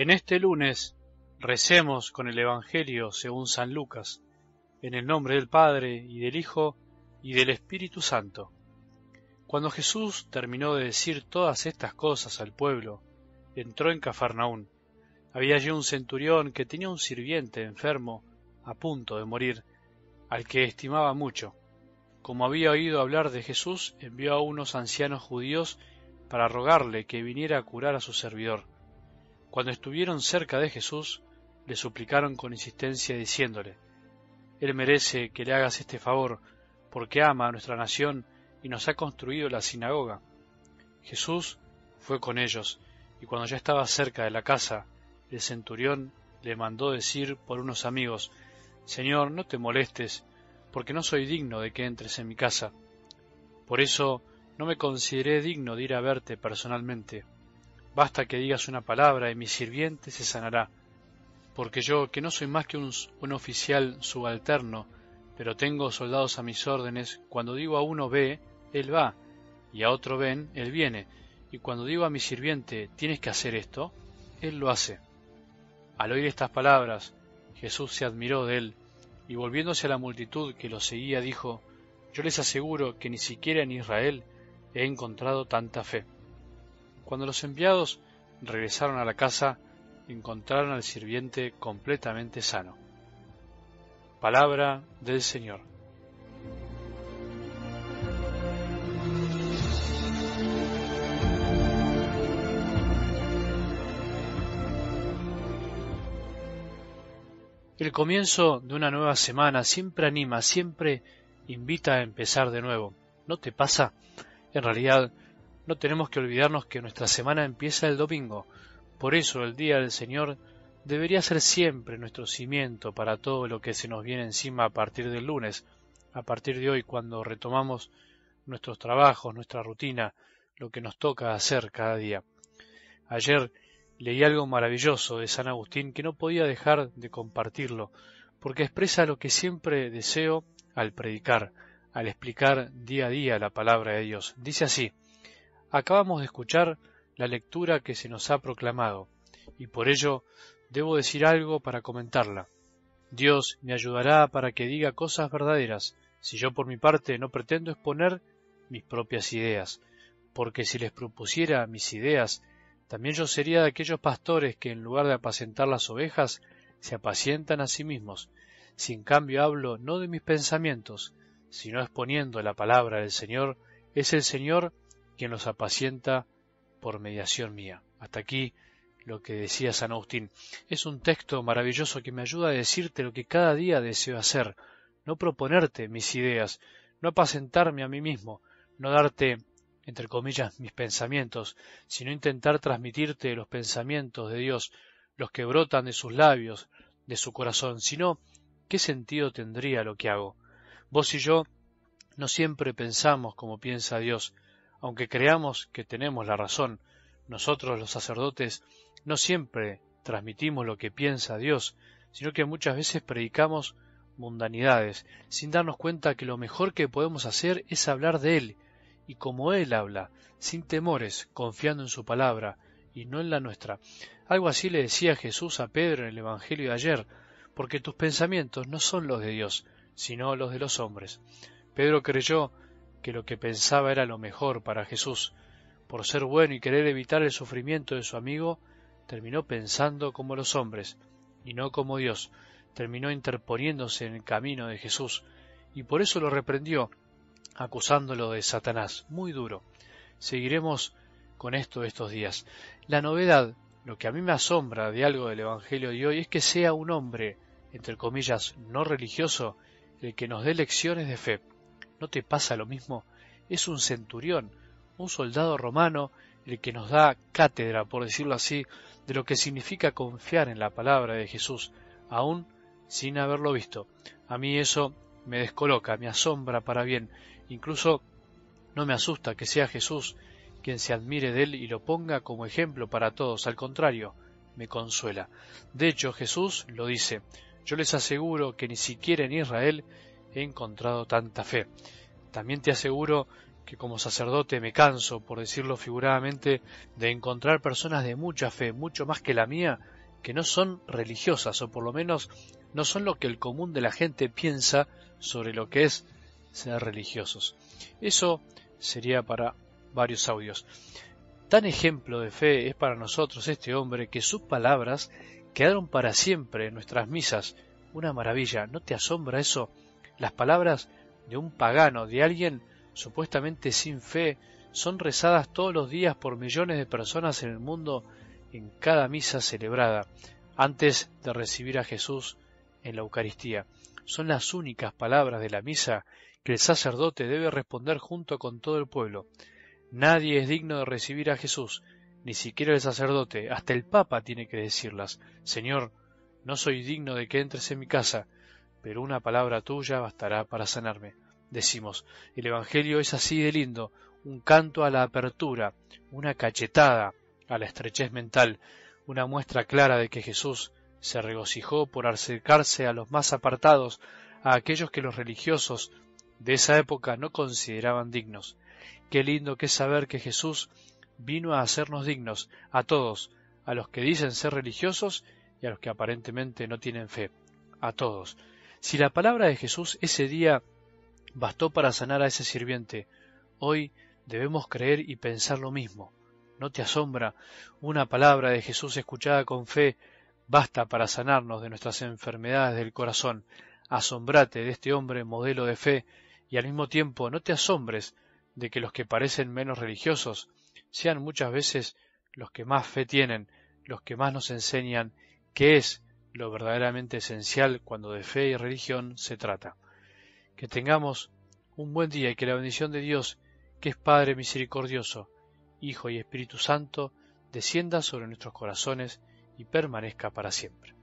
En este lunes recemos con el Evangelio según San Lucas, en el nombre del Padre, y del Hijo, y del Espíritu Santo. Cuando Jesús terminó de decir todas estas cosas al pueblo, entró en Cafarnaún. Había allí un centurión que tenía un sirviente enfermo, a punto de morir, al que estimaba mucho. Como había oído hablar de Jesús, envió a unos ancianos judíos para rogarle que viniera a curar a su servidor. Cuando estuvieron cerca de Jesús, le suplicaron con insistencia diciéndole: Él merece que le hagas este favor, porque ama a nuestra nación y nos ha construido la sinagoga. Jesús fue con ellos, y cuando ya estaba cerca de la casa, el centurión le mandó decir por unos amigos: Señor, no te molestes, porque no soy digno de que entres en mi casa. Por eso no me consideré digno de ir a verte personalmente. Basta que digas una palabra y mi sirviente se sanará, porque yo, que no soy más que un oficial subalterno, pero tengo soldados a mis órdenes, cuando digo a uno ve, él va, y a otro ven, él viene, y cuando digo a mi sirviente tienes que hacer esto, él lo hace. Al oír estas palabras, Jesús se admiró de él, y volviéndose a la multitud que lo seguía, dijo: Yo les aseguro que ni siquiera en Israel he encontrado tanta fe. Cuando los enviados regresaron a la casa, encontraron al sirviente completamente sano. Palabra del Señor. El comienzo de una nueva semana siempre anima, siempre invita a empezar de nuevo. ¿No te pasa? En realidad, no tenemos que olvidarnos que nuestra semana empieza el domingo. Por eso el Día del Señor debería ser siempre nuestro cimiento para todo lo que se nos viene encima a partir del lunes, a partir de hoy, cuando retomamos nuestros trabajos, nuestra rutina, lo que nos toca hacer cada día. Ayer leí algo maravilloso de San Agustín que no podía dejar de compartirlo, porque expresa lo que siempre deseo al predicar, al explicar día a día la palabra de Dios. Dice así: acabamos de escuchar la lectura que se nos ha proclamado, y por ello debo decir algo para comentarla. Dios me ayudará para que diga cosas verdaderas, si yo por mi parte no pretendo exponer mis propias ideas, porque si les propusiera mis ideas, también yo sería de aquellos pastores que en lugar de apacentar las ovejas, se apacientan a sí mismos. Si en cambio hablo no de mis pensamientos, sino exponiendo la palabra del Señor, es el Señor quien los apacienta por mediación mía. Hasta aquí lo que decía San Agustín. Es un texto maravilloso que me ayuda a decirte lo que cada día deseo hacer, no proponerte mis ideas, no apacentarme a mí mismo, no darte, entre comillas, mis pensamientos, sino intentar transmitirte los pensamientos de Dios, los que brotan de sus labios, de su corazón. Si no, ¿qué sentido tendría lo que hago? Vos y yo no siempre pensamos como piensa Dios, aunque creamos que tenemos la razón. Nosotros, los sacerdotes, no siempre transmitimos lo que piensa Dios, sino que muchas veces predicamos mundanidades, sin darnos cuenta que lo mejor que podemos hacer es hablar de Él, y como Él habla, sin temores, confiando en su palabra, y no en la nuestra. Algo así le decía Jesús a Pedro en el Evangelio de ayer: porque tus pensamientos no son los de Dios, sino los de los hombres. Pedro creyó que lo que pensaba era lo mejor para Jesús. Por ser bueno y querer evitar el sufrimiento de su amigo, terminó pensando como los hombres, y no como Dios. Terminó interponiéndose en el camino de Jesús, y por eso lo reprendió, acusándolo de Satanás. Muy duro. Seguiremos con esto estos días. La novedad, lo que a mí me asombra de algo del Evangelio de hoy, es que sea un hombre, entre comillas, no religioso, el que nos dé lecciones de fe. ¿No te pasa lo mismo? Es un centurión, un soldado romano, el que nos da cátedra, por decirlo así, de lo que significa confiar en la palabra de Jesús, aún sin haberlo visto. A mí eso me descoloca, me asombra para bien. Incluso no me asusta que sea Jesús quien se admire de él y lo ponga como ejemplo para todos. Al contrario, me consuela. De hecho, Jesús lo dice: yo les aseguro que ni siquiera en Israel he encontrado tanta fe. También te aseguro que como sacerdote me canso, por decirlo figuradamente, de encontrar personas de mucha fe, mucho más que la mía, que no son religiosas, o por lo menos no son lo que el común de la gente piensa sobre lo que es ser religiosos. Eso sería para varios audios. Tan ejemplo de fe es para nosotros este hombre que sus palabras quedaron para siempre en nuestras misas. Una maravilla, ¿no te asombra eso? Las palabras de un pagano, de alguien supuestamente sin fe, son rezadas todos los días por millones de personas en el mundo en cada misa celebrada, antes de recibir a Jesús en la Eucaristía. Son las únicas palabras de la misa que el sacerdote debe responder junto con todo el pueblo. Nadie es digno de recibir a Jesús, ni siquiera el sacerdote, hasta el Papa tiene que decirlas. Señor, no soy digno de que entres en mi casa, pero una palabra tuya bastará para sanarme. Decimos, el Evangelio es así de lindo, un canto a la apertura, una cachetada a la estrechez mental, una muestra clara de que Jesús se regocijó por acercarse a los más apartados, a aquellos que los religiosos de esa época no consideraban dignos. Qué lindo que es saber que Jesús vino a hacernos dignos, a todos, a los que dicen ser religiosos y a los que aparentemente no tienen fe, a todos. Si la palabra de Jesús ese día bastó para sanar a ese sirviente, hoy debemos creer y pensar lo mismo. ¿No te asombra? Una palabra de Jesús escuchada con fe basta para sanarnos de nuestras enfermedades del corazón. Asombrate de este hombre modelo de fe y al mismo tiempo no te asombres de que los que parecen menos religiosos sean muchas veces los que más fe tienen, los que más nos enseñan qué es lo verdaderamente esencial cuando de fe y religión se trata. Que tengamos un buen día y que la bendición de Dios, que es Padre misericordioso, Hijo y Espíritu Santo, descienda sobre nuestros corazones y permanezca para siempre.